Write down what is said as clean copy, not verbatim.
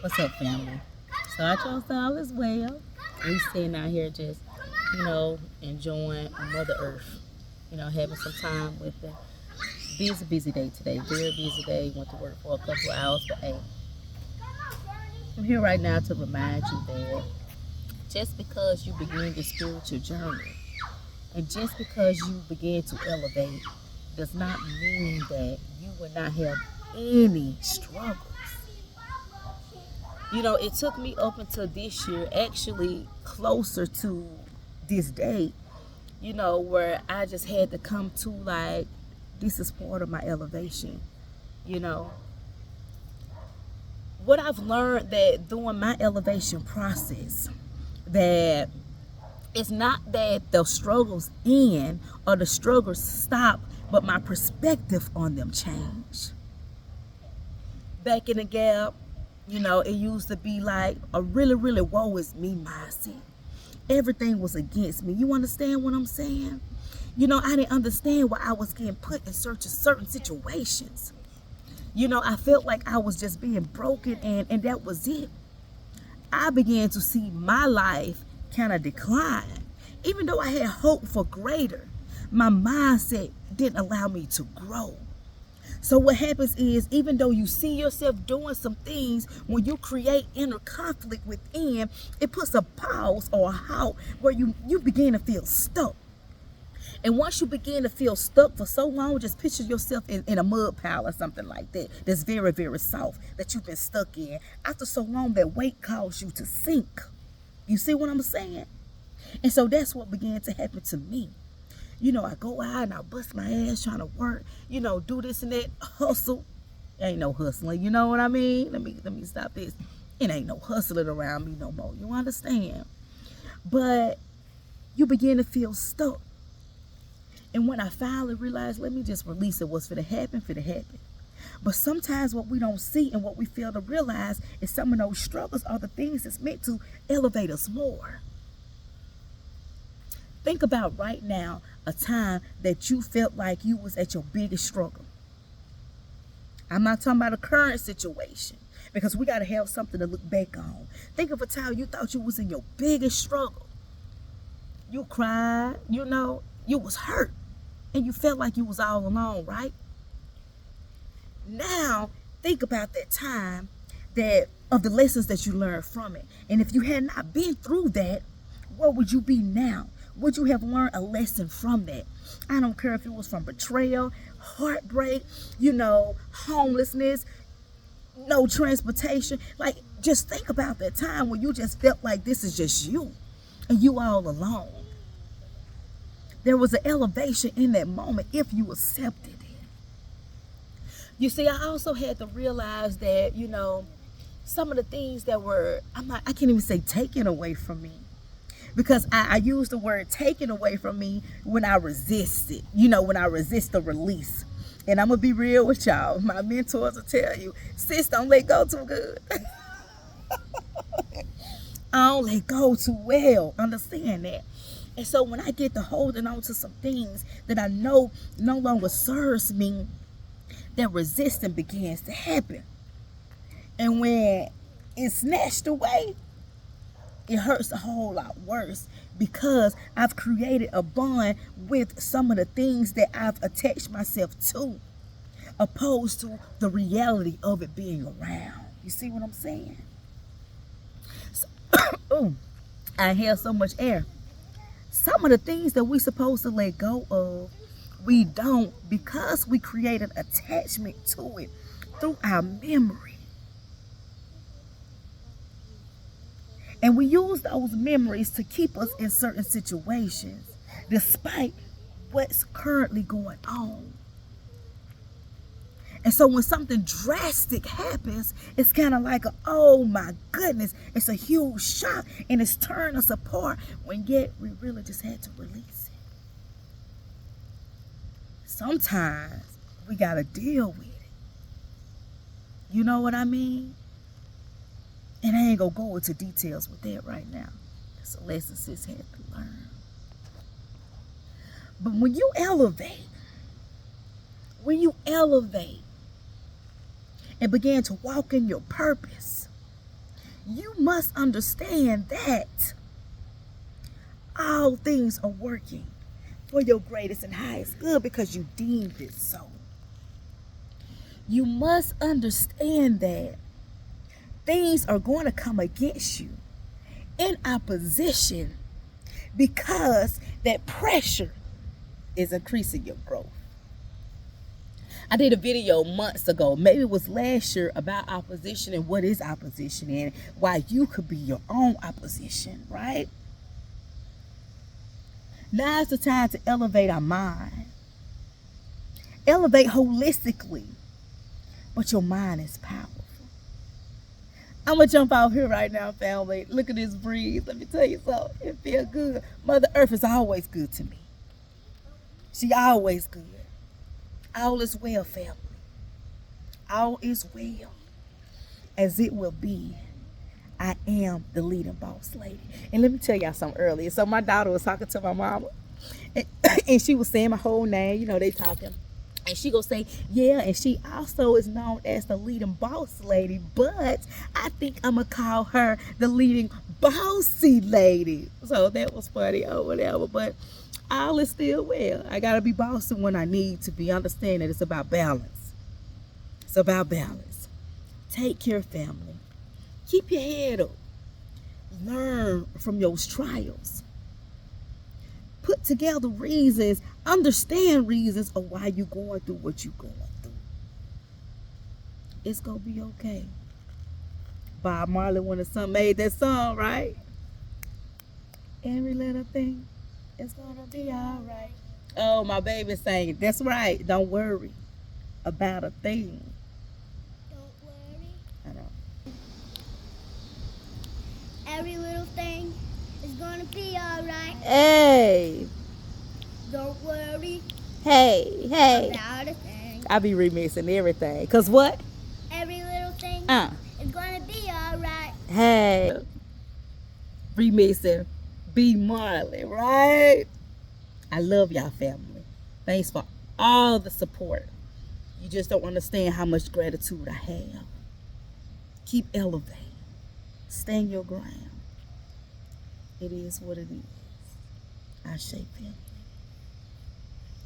What's up, family? So I trust all is well. We sitting out here just, enjoying Mother Earth. Having some time with the busy day today. Very busy day. Went to work for a couple of hours, but hey, I'm here right now to remind you that just because you begin the spiritual journey and just because you begin to elevate does not mean that you will not have any struggles. It took me up until this year, actually closer to this date, where I just had to come to like, this is part of my elevation. You know, what I've learned that during my elevation process, that it's not that the struggles end or the struggles stop, but my perspective on them change. Back in the gap, it used to be like a really woe is me mindset. Everything was against me. You understand what I'm saying? I didn't understand why I was getting put in certain situations. I felt like I was just being broken and that was it. I began to see my life kind of decline. Even though I had hope for greater, my mindset didn't allow me to grow. So what happens is, even though you see yourself doing some things, when you create inner conflict within, it puts a pause or a halt where you begin to feel stuck. And once you begin to feel stuck for so long, just picture yourself in a mud pile or something like that, that's very soft, that you've been stuck in. After so long, that weight caused you to sink. You see what I'm saying? And so that's what began to happen to me. I go out and I bust my ass trying to work, do this and that, hustle. Ain't no hustling, you know what I mean? Let me stop this. It ain't no hustling around me no more. You understand? But you begin to feel stuck. And when I finally realized, let me just release it, what's finna happen, finna happen. But sometimes what we don't see and what we fail to realize is some of those struggles are the things that's meant to elevate us more. Think about right now a time that you felt like you was at your biggest struggle. I'm not talking about a current situation, because we got to have something to look back on. Think of a time you thought you was in your biggest struggle. You cried, you was hurt, and you felt like you was all alone, right? Now, think about that time that of the lessons that you learned from it. And if you had not been through that, where would you be now? Would you have learned a lesson from that? I don't care if it was from betrayal, heartbreak, homelessness, no transportation. Like, just think about that time when you just felt like this is just you and you all alone. There was an elevation in that moment if you accepted it. You see, I also had to realize that, some of the things that were, I can't even say taken away from me, because I use the word taken away from me when I resist it, when I resist the release. And I'm going to be real with y'all. My mentors will tell you, sis, don't let go too good. I don't let go too well. Understand that. And so when I get to holding on to some things that I know no longer serves me, that resistance begins to happen. And when it's snatched away, it hurts a whole lot worse, because I've created a bond with some of the things that I've attached myself to, opposed to the reality of it being around. You see what I'm saying? So, I have so much air. Some of the things that we're supposed to let go of, we don't, because we created attachment to it through our memory. And we use those memories to keep us in certain situations, despite what's currently going on. And so when something drastic happens, it's kind of like, oh my goodness, it's a huge shock and it's tearing us apart, when yet we really just had to release it. Sometimes we got to deal with it. You know what I mean? And I ain't going to go into details with that right now. That's a lesson sis had to learn. But when you elevate and begin to walk in your purpose, you must understand that all things are working for your greatest and highest good because you deemed it so. You must understand that things are going to come against you in opposition because that pressure is increasing your growth. I did a video months ago, maybe it was last year, about opposition and what is opposition and why you could be your own opposition, right? Now is the time to elevate our mind. Elevate holistically, but your mind is powerful. I'm going to jump out here right now, family. Look at this breeze. Let me tell you something. It feels good. Mother Earth is always good to me. She always good. All is well, family. All is well, as it will be. I am the leading boss lady. And let me tell y'all something earlier. So my daughter was talking to my mama, and she was saying my whole name. You know, they talking. And she gonna say, yeah, and she also is known as the leading boss lady, but I think I'm gonna call her the leading bossy lady. So that was funny or whatever, but all is still well. I gotta be bossy when I need to be. Understand that it's about balance. It's about balance. Take care, family. Keep your head up. Learn from your trials. Put together reasons, understand reasons of why you're going through what you're going through. It's going to be okay. Bob Marley, when the son made that song, right? Every little thing is going to be all right. Oh, my baby saying, that's right. Don't worry about a thing. Don't worry. I know. Every little thing is gonna be alright. Hey. Don't worry Hey. about a thing. I be remixing everything. Cause what? Every little thing is gonna be alright. Hey. Remixing B Marley, right? I love y'all, family. Thanks for all the support. You just don't understand how much gratitude I have. Keep elevating. Stand your ground. It is what it is. I shape it.